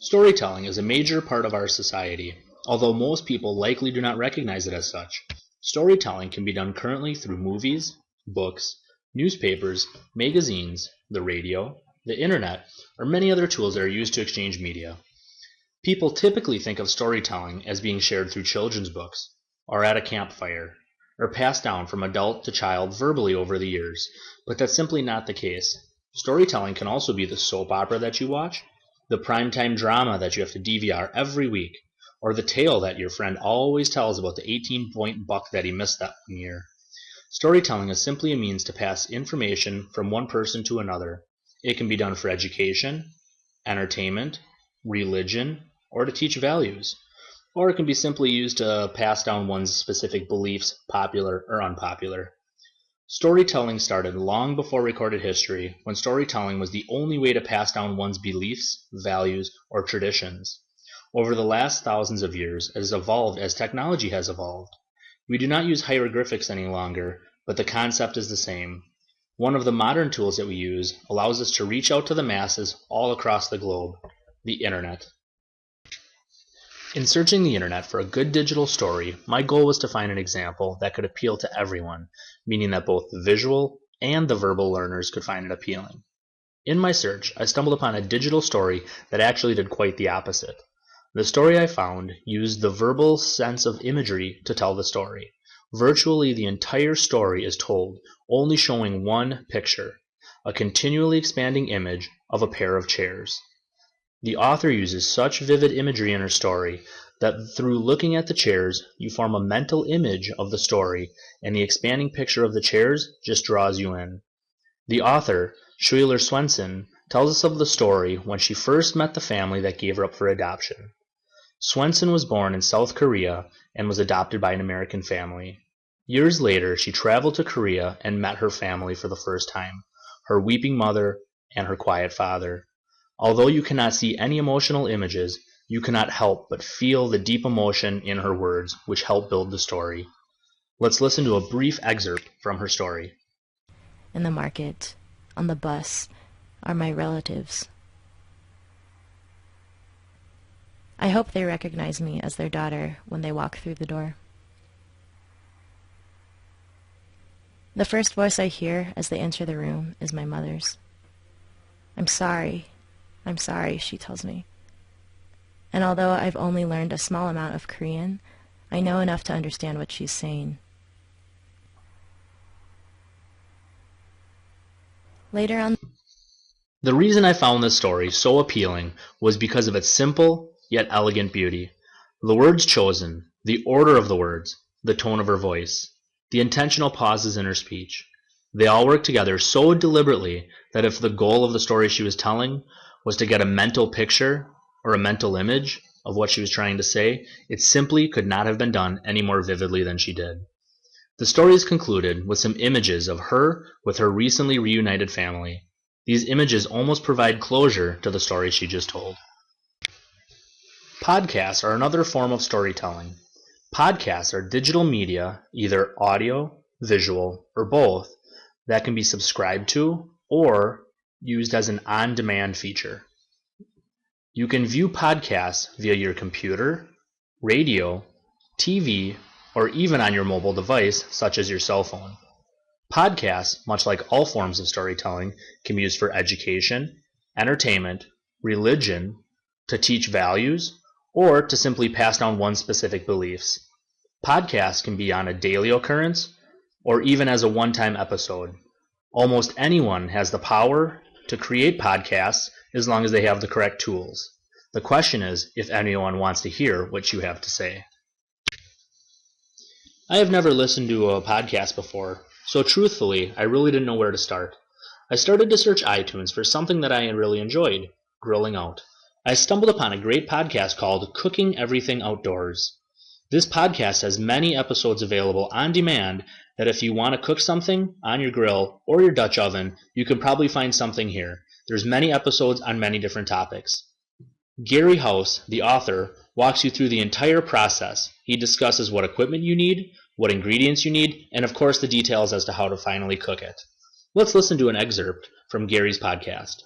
Storytelling is a major part of our society, although most people likely do not recognize it as such. Storytelling can be done currently through movies, books, newspapers, magazines, the radio, the internet, or many other tools that are used to exchange media. People typically think of storytelling as being shared through children's books, or at a campfire, or passed down from adult to child verbally over the years, but that's simply not the case. Storytelling can also be the soap opera that you watch, the primetime drama that you have to DVR every week, or the tale that your friend always tells about the 18-point buck that he missed that one year. Storytelling is simply a means to pass information from one person to another. It can be done for education, entertainment, religion, or to teach values. Or it can be simply used to pass down one's specific beliefs, popular or unpopular. Storytelling started long before recorded history, when storytelling was the only way to pass down one's beliefs, values, or traditions. Over the last thousands of years, it has evolved as technology has evolved. We do not use hieroglyphics any longer, but the concept is the same. One of the modern tools that we use allows us to reach out to the masses all across the globe, the internet. In searching the internet for a good digital story, my goal was to find an example that could appeal to everyone, meaning that both the visual and the verbal learners could find it appealing. In my search, I stumbled upon a digital story that actually did quite the opposite. The story I found used the verbal sense of imagery to tell the story. Virtually the entire story is told, only showing one picture, a continually expanding image of a pair of chairs. The author uses such vivid imagery in her story that through looking at the chairs, you form a mental image of the story, and the expanding picture of the chairs just draws you in. The author, Schuyler Swenson, tells us of the story when she first met the family that gave her up for adoption. Swenson was born in South Korea and was adopted by an American family. Years later, she traveled to Korea and met her family for the first time, her weeping mother and her quiet father. Although you cannot see any emotional images, you cannot help but feel the deep emotion in her words, which help build the story. Let's listen to a brief excerpt from her story. In the market, on the bus, are my relatives. I hope they recognize me as their daughter when they walk through the door. The first voice I hear as they enter the room is my mother's. I'm sorry, she tells me. And although I've only learned a small amount of Korean, I know enough to understand what she's saying. Later on, the reason I found this story so appealing was because of its simple yet elegant beauty. The words chosen, the order of the words, the tone of her voice, the intentional pauses in her speech. They all work together so deliberately that if the goal of the story she was telling was to get a mental picture or a mental image of what she was trying to say, it simply could not have been done any more vividly than she did. The story is concluded with some images of her with her recently reunited family. These images almost provide closure to the story she just told. Podcasts are another form of storytelling. Podcasts are digital media, either audio, visual, or both, that can be subscribed to or used as an on-demand feature. You can view podcasts via your computer, radio, TV, or even on your mobile device, such as your cell phone. Podcasts, much like all forms of storytelling, can be used for education, entertainment, religion, to teach values, or to simply pass down one's specific beliefs. Podcasts can be on a daily occurrence, or even as a one-time episode. Almost anyone has the power to create podcasts as long as they have the correct tools. The question is if anyone wants to hear what you have to say. I have never listened to a podcast before, so truthfully, I really didn't know where to start. I started to search iTunes for something that I really enjoyed, grilling out. I stumbled upon a great podcast called Cooking Everything Outdoors. This podcast has many episodes available on demand that if you want to cook something on your grill or your Dutch oven, you can probably find something here. There's many episodes on many different topics. Gary House, the author, walks you through the entire process. He discusses what equipment you need, what ingredients you need, and of course the details as to how to finally cook it. Let's listen to an excerpt from Gary's podcast.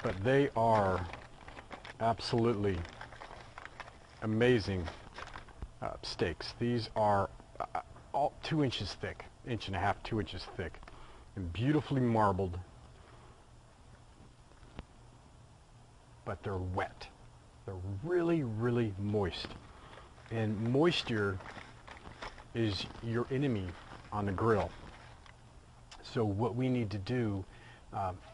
But they are Absolutely amazing steaks. These are all 2 inches thick, 1.5 inches, 2 inches thick, and beautifully marbled, but they're wet. They're really, really moist. And moisture is your enemy on the grill. So what we need to do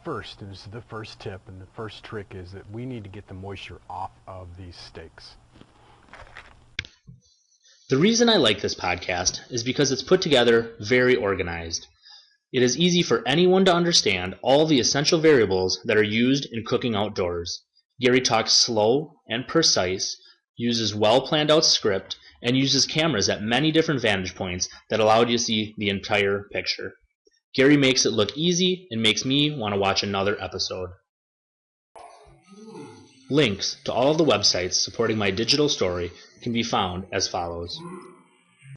first, and this is the first tip and the first trick, is that we need to get the moisture off of these steaks. The reason I like this podcast is because it's put together very organized. It is easy for anyone to understand all the essential variables that are used in cooking outdoors. Gary talks slow and precise, uses well planned out script, and uses cameras at many different vantage points that allow you to see the entire picture. Gary makes it look easy and makes me want to watch another episode. Links to all of the websites supporting my digital story can be found as follows.